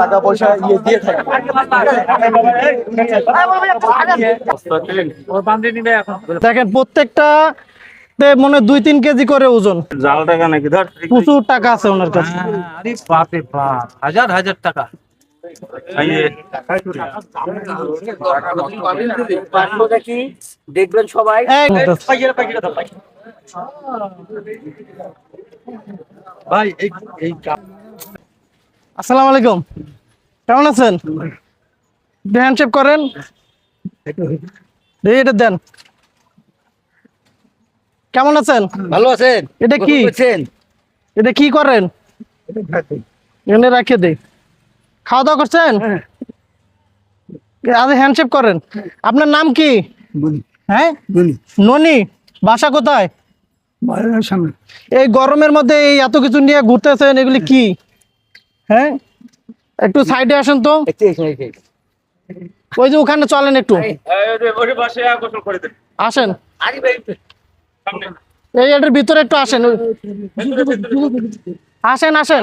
টাকা পয়সা দিয়ে থাকে। দেখেন প্রত্যেকটা মনে 2-3 কেজি করে ওজন। জাল টাকা নাকি ধর প্রচুর টাকা আছে ওনার কাছে। আরে বাপরে বাপ, হাজার হাজার টাকা। দেখবেন সবাই। ভাই এই আসসালামু আলাইকুম, কেমন আছেন? হ্যান্ডশেক করেন, এটা দেন। কেমন আছেন? ভালো আছেন? এটা কি? এটা কি করেন? এনে রাখে দেই। খাওয়া দাওয়া করছেন? আরে হ্যান্ডশেক করেন। আপনার নাম কি? হ্যাঁ, ননি। বাসা কোথায়? এই গরমের মধ্যে এই এত কিছু নিয়ে ঘুরতেছেন, এগুলি কি? হ্যাঁ, একটু সাইডে আসেন তো। ওই যে ওখানে চলেন একটু, আসেন। এই এটার ভিতরে একটু আসেন, আসেন আসেন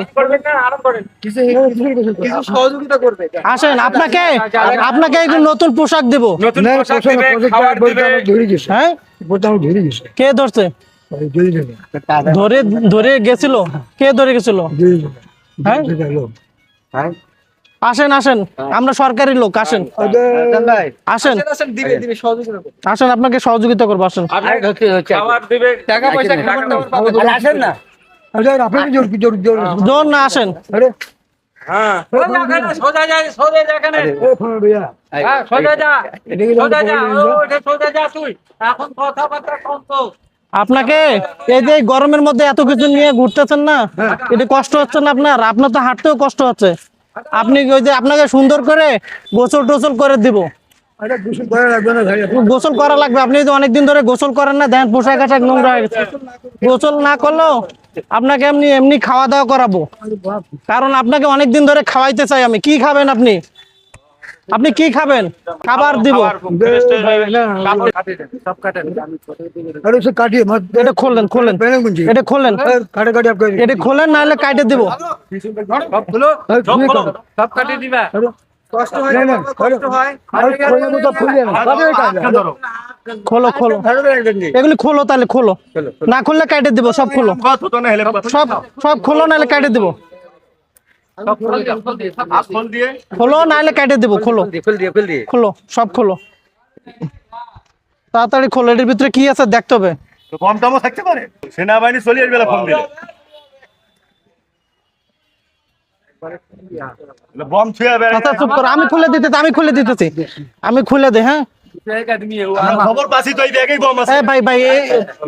সহযোগিতা করবে। আসেন। আপনাকে আপনাকে একটু নতুন পোশাক দেব। হ্যাঁ, কে ধরছে? ধরে ধরে গেছিল? কে ধরে গেছিল? হ্যাঁ, আসেন আসেন, আমরা সরকারি লোক। আসেন আসেন আসেন, আপনাকে সহযোগিতা করবো। আসেন। টাকা পয়সা আসেন না, জোর না, আসেন। সোজা যা, সোজা যা, এখানে সোজা যা, সোজা যা, সোজা যা তুই। এখন কথাবার্তা কম তো। আপনাকে এই যে গরমের মধ্যে এত কিছু নিয়ে ঘুরতেছেন না, এটা কষ্ট হচ্ছে না আপনার? আপনার তো হাঁটতেও কষ্ট হচ্ছে। আপনি ওই যে আপনাকে সুন্দর করে গোসল টোসল করে দিব। গোসল করা লাগবে। আপনি তো অনেকদিন ধরে গোসল করেন না, দেখেন পোশাক আশাক নোংরা হয়ে গেছে। গোসল না করলেও আপনাকে এমনি এমনি খাওয়া দাওয়া করাবো, কারণ আপনাকে অনেকদিন ধরে খাওয়াইতে চাই আমি। কি খাবেন আপনি? আপনি কি খাবেন? খাবার দিব। এটা খোলেন, খোলেন, এটা খোলেন, এটা খোলেন, নাহলে কাটে দিব। সব কাটিয়ে দিবা। খোলো খোলো, এগুলি খোলো, তাহলে খোলো। না খুললে কাটে দিব। সব খোলো, সব সব খোলো, নাহলে কাটে দিব। খোলো, নাহলে কাটে দিব। খোলো খোলো, সব খোলো, তাড়াতাড়ি খোলো। এটার ভিতরে কি আছে দেখতে হবে। কম দামও থাকতে পারে। সেনাবাহিনী চলে আসবে ফোন দিলে। বম ছুঁয়ে আচ্ছা চুপ করো, আমি খুলে দিতেছি, আমি খুলে দিতেছি, আমি খুলে দে। হ্যাঁ, খবর পাচ্ছি তো এই ব্যাগেই বম আছে। ভাই ভাই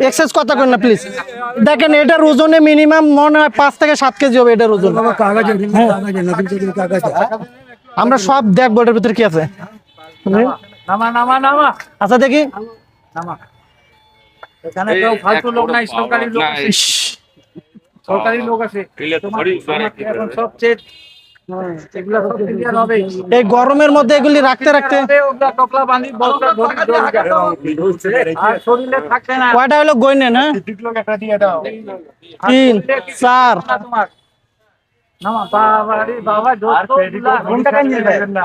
এক্সেস কথা করেন না প্লিজ। দেখেন এটার ওজনে মিনিমাম মনে হয় 5 থেকে 7 কেজি হবে এটার ওজন। আমরা সব দেখবো এটার ভিতরে কি আছে। নামা নামা নামা, আচ্ছা দেখি। নামা। এখানে কেউ ফালতু লোক নাই, সরকারি লোক আছে। সরকারি লোক আছে। এখন সব চেক, এগুলা সব ক্লিয়ার হবে। এই গরমের মধ্যে এগুলি রাখতে রাখতে ওগুলা টকলা বাঁধি বস্তা ধরে আর শরীরে থাকতে না। কয়টা হলো গইনেন? হ্যাঁ, 3 4 তোমার নামা। বাবা রে বাবা, যতগুলা ঘন্টা কাজ নিয়ে যাবেন না।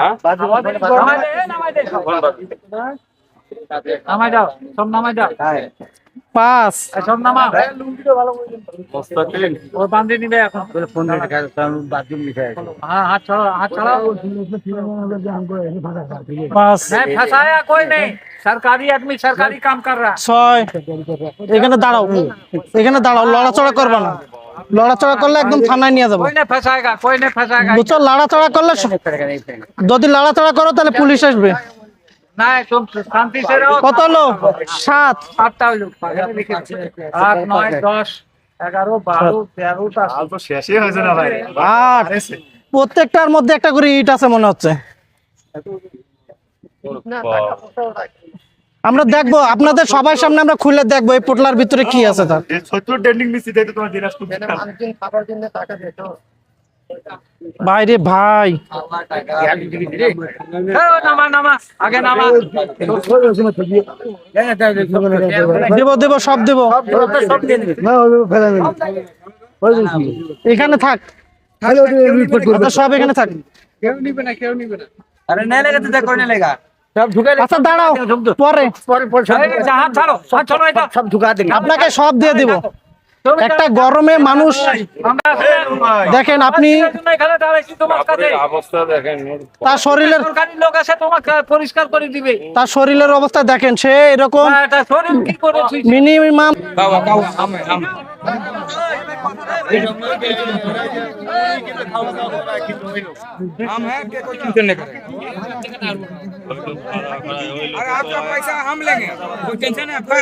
নামাই দে, নামাই দে সব। নামাই দাও, সব নামাই দাও। 5 সব নামা। ও বাঁধে নিবে এখন। हाँ, हाथ चढ़ाओ, हाथ चढ़ाओ। 5 नहीं फंसाया कोई नहीं, सरकारी आदमी सरकारी काम कर रहा है। 6 এখানে দাঁড়াও, এখানে দাঁড়াও, লড়াচড়া করবা না। লড়াচড়া করলে একদম থানায় নিয়ে যাবো। कोई नहीं फंसाएगा, कोई नहीं फंसाएगा। বুঝছো, লড়াচড়া করলে যদি লড়াচড়া করো তাহলে পুলিশ আসবে। नहीं, तुम शांति से रहो। কত হলো? 7 8টা হলো। 8 9 10 11 12 13টা। আল তো শেষই হয়েছে না ভাই। 8 প্রত্যেকটার মধ্যে একটা করে ইট আছে মনে হচ্ছে। আমরা দেখবো, আপনাদের সবার সামনে আমরা খুলে দেখবো এই পোটলার ভিতরে কি আছে। তার এই 70 ট্রেন্ডিং মিছি তাই তো তোমার দিনাজপুর ভাই রে ভাই, नामा नामा, आगे नामा। দেব দেব, সব দেব। এখানে থাক, আচ্ছা, সব এখানে থাক। अरे नहीं लेगा तो देखो नहीं लेगा सब ढुका আচ্ছা দাঁড়াও, পরে হাত ছাড়ো, হাত ছাড়ো এটা। सब ढुका देंगे আপনাকে সব দিয়ে দিব। একটা গরমে মানুষ আমরা দেখেন, আপনি এখানে দাঁড়াইছি তোমার কাছে। তার শরীরের সরকারি লোক আছে তোমাকে পরিষ্কার করে দিবে। তার শরীরের অবস্থা দেখেন, সে এরকম এটা শরীর কি করে তুই মিনিমাম अगर आपका पैसा हम लेंगे कोई टेंशन है आपका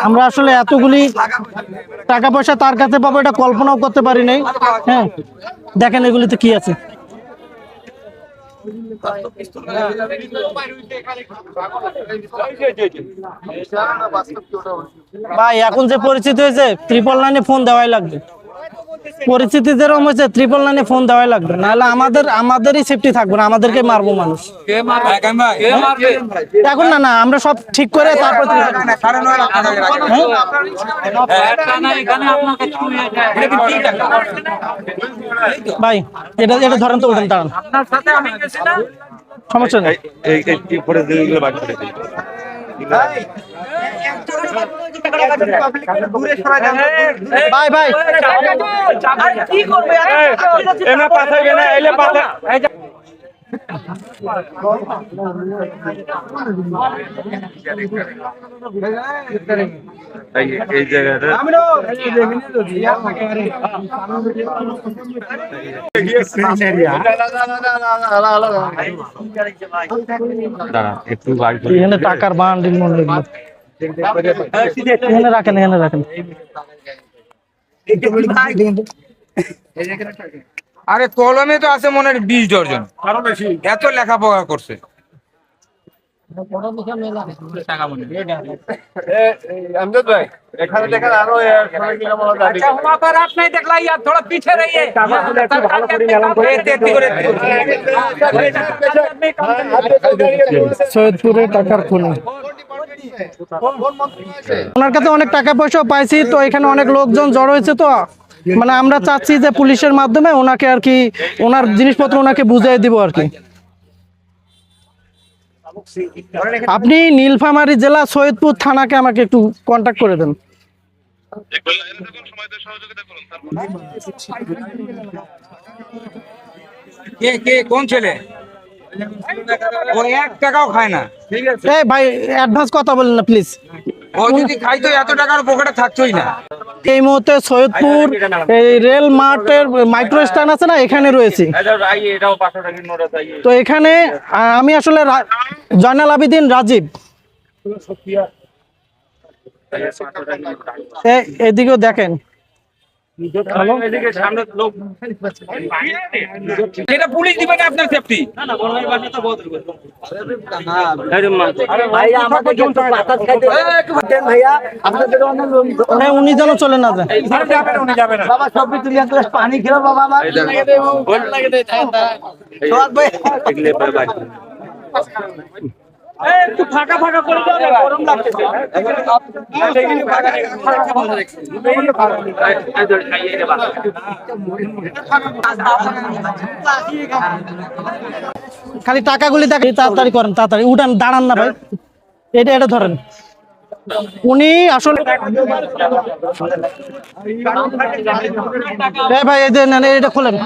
আমরা আসলে এতগুলি টাকা পয়সা তার কাছে পাবো এটা কল্পনাও করতে পারি নাই। হ্যাঁ, দেখেন এগুলিতে কি আছে। ভাই এখন যে পরিস্থিতি হয়েছে, 999 ফোন দেওয়াই লাগবে। পরিস্থিতি যেরকম হয়েছে, 999 ফোন দেওয়াই লাগবে, নাহলে আমাদেরই সেফটি থাকবে না, আমাদেরকে মারবো মানুষ। এখন না আমরা সব ঠিক করে তারপর ভাই এটা ধরেন তো, ওঠেন, দাঁড়ান, আপনার সাথে আমি গেছি না? সমস্যা নেই। ভাই ভাই কি করবে? এই জায়গাটা একটু এখানে টাকার বান্ডিল মনে হলো। এখানে রাখেন, এখানে রাখেন। আরে কলমে তো আছে মনে হয় 20 ডজন এত লেখাপড়া করছে अच्छा वहाँ पर आप नहीं देखला यार, थोड़ा पीछे रहिए। সৈয়দপুরে টাকার খুনি, ওনার কাছে অনেক টাকা পয়সা পাইছি, তো এখানে অনেক লোকজন জড়ো হয়েছে, তো মানে আমরা চাচ্ছি যে পুলিশের মাধ্যমে ওনাকে আর কি, ওনার জিনিসপত্র ওনাকে বুঝিয়ে দিব আর কি। আপনি নীলফামারী জেলা সৈয়দপুর থানাকে আমাকে একটু কন্টাক্ট করে দেন। কে কে কোন ছেলে ও 1 টাকাও খায় না এই ভাই অ্যাডভান্স কথা বলেন না প্লিজ। ও যদি খাইতো এত টাকার পকেটে থাকতোই না এই মুহূর্তে সৈয়দপুর এই রেল মার্টের মাইক্রো স্ট্যান্ড আছে না, এখানে রয়েছি। তো এখানে আমি আসলে জয়নাল আবেদিন রাজীব, এদিকেও দেখেন। এটা পুলিশ দিবে না আপনার সেফটি উনি যেন চলে না যায়। बाबा सब भी तुलिया ग्लास पानी खिलाओ बाबा একটু ফাঁকা ফাঁকা করে দাও না, গরম লাগতেছে। খালি টাকাগুলি দেখেন, তাড়াতাড়ি করেন, তাড়াতাড়ি উঠান, দাঁড়ান না ভাই। এটা ধরেন। উনি আসলে ভাই এই যে নেন, এটা খোলেন।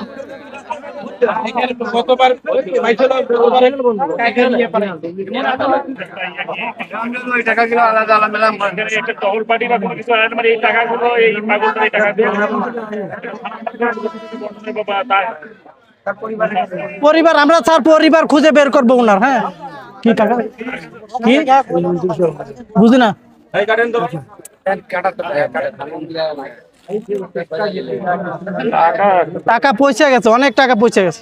টাকাগুলো আলাদা আলাদা একটা টহল পার্টি বা কোনো কিছু আলাদা, মানে এই টাকাগুলো এই পাগলটা এই টাকা দিয়ে পরিবার, আমরা স্যার পরিবার খুঁজে বের করবো ওনার। হ্যাঁ, কি টাকা কি বুঝি না। টাকা পয়সা গেছে, অনেক টাকা পয়সা গেছে।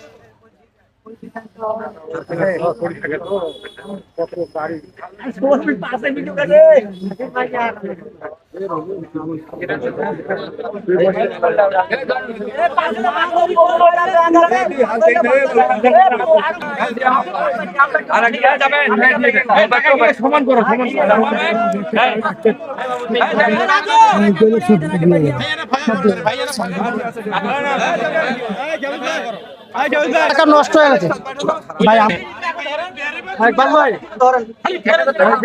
সমান করো, সমান টাকা নষ্ট হয়ে গেছে ভাই।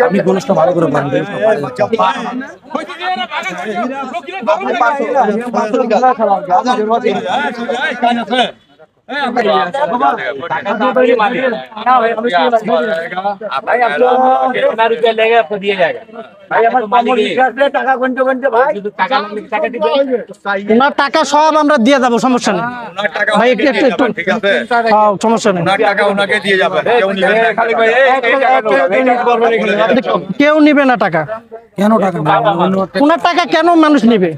আপনি গোলসটা ভালো করে পারেন। টাকা সব আমরা দিয়ে যাবো, সমস্যা নেই ভাই। একটু সমস্যা নেই, কেউ নিবে না টাকা। কেন টাকা? ওনার টাকা কেন মানুষ নিবে?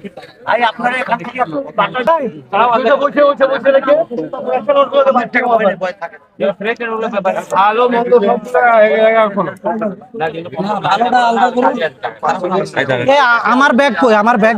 আমার ব্যাগ কই? আমার ব্যাগ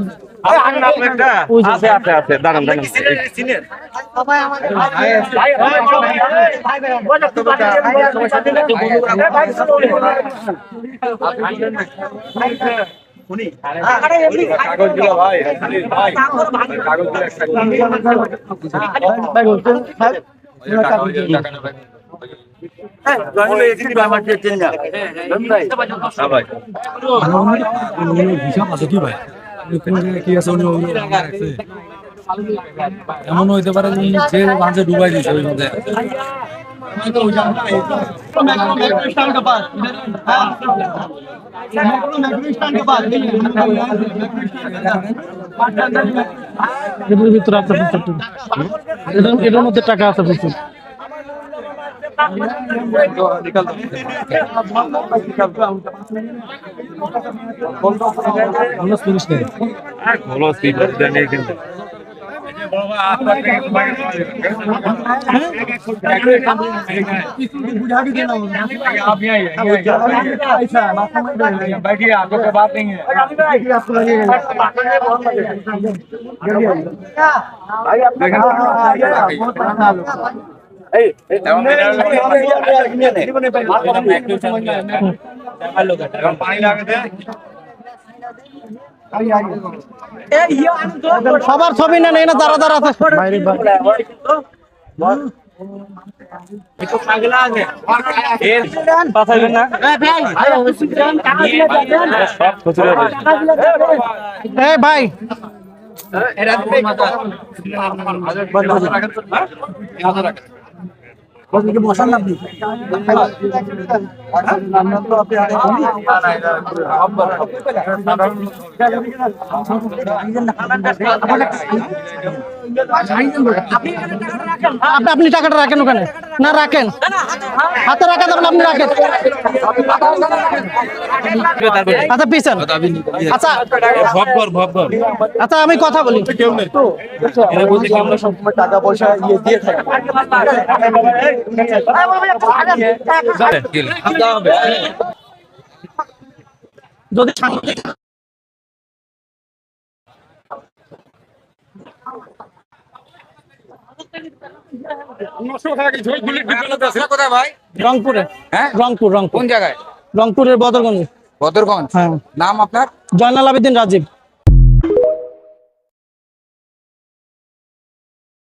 এমন হইতে পারে যে মাঝে ডুবাই দিচ্ছে ওই মধ্যে। ভিতরে আছে, এটার মধ্যে টাকা আছে প্রচুর। बैठिए, आपको कोई बात नहीं है। সবার ছবি না নেই না, দাঁড়া দাঁড়া আছে বাইরে। ভাই মশান আপনি আপনি টাকাটা রাখেন ওখানে, না রাখেন হাতে রাখেন, আপনি রাখেন। আচ্ছা পিছন, আচ্ছা আচ্ছা আমি কথা বলি। টাকা পয়সা ইয়ে দিয়ে থাকে যদি রংপুরে, রংপুর কোন জায়গায়? রংপুরের বদরগঞ্জ। বদরগঞ্জ। হ্যাঁ। নাম আপনার? জয়নাল আবেদিন রাজীব।